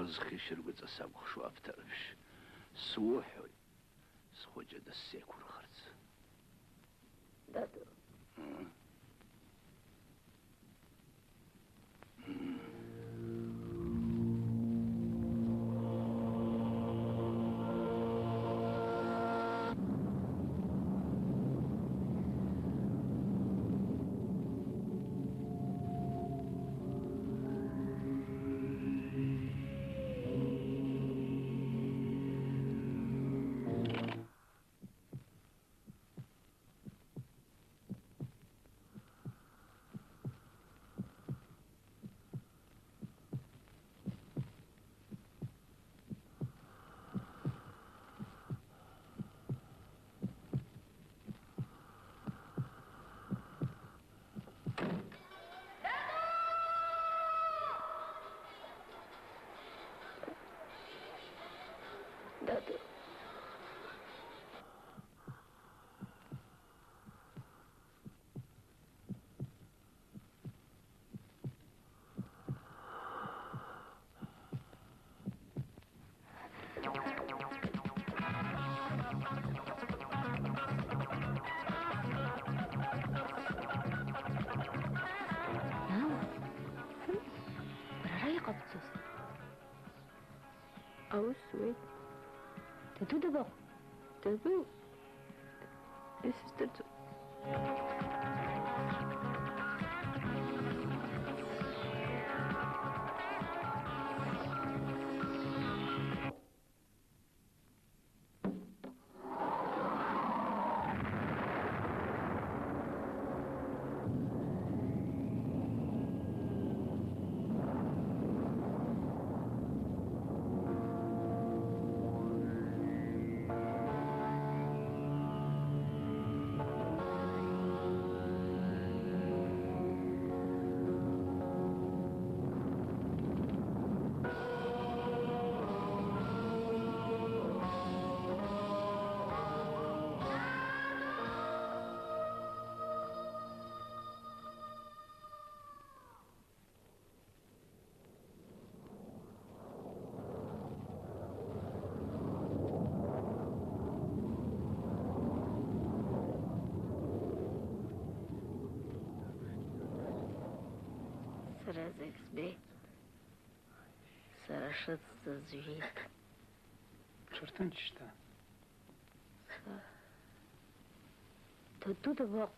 Oz khishir with a sabkhshu aftersh. Suhoy. Skhojja da sekur kharz. Dadu. Dadu. Aus, wait. Dadu d'abord. Dadu. Es ist Dadu. Razexbey. Sarashitsa zvit. Чертанчишта. Dadu d'abord.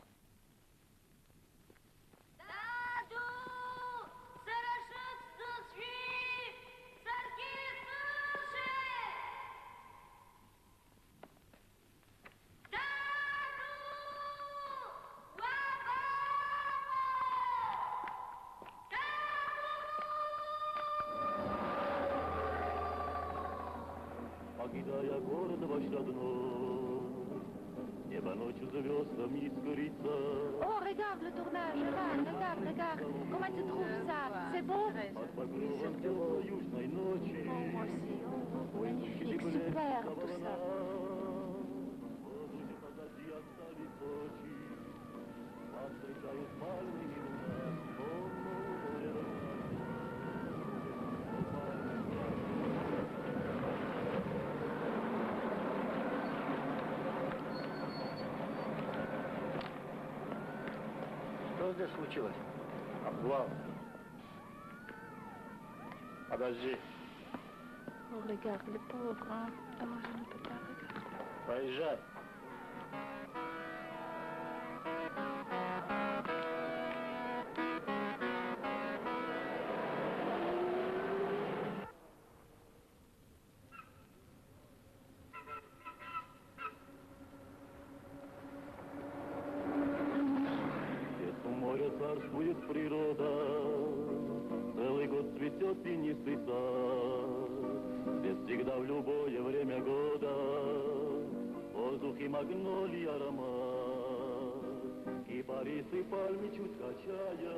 покидая город ваш родной. Небо ночью звездами искрится. Oh, regarde le tournage, regarde. Comment tu trouves ça? C'est beau? Под покровом теплой южной ночи. Moi aussi. Oh, magnifique, super tout ça. В воздухе позади остались очи. Вас встречают пальмы и луна. О, море, Что здесь случилось? Обвал. Подожди. Oh, regarde, le pauvre, hein. Oh, je ne peux pas regarder. Поезжай. Здесь у моря царствует природа, целый год цветет тенистый сад. Здесь всегда в любое время года воздух и магнолий аромат. Кипарисы пальмы чуть качая,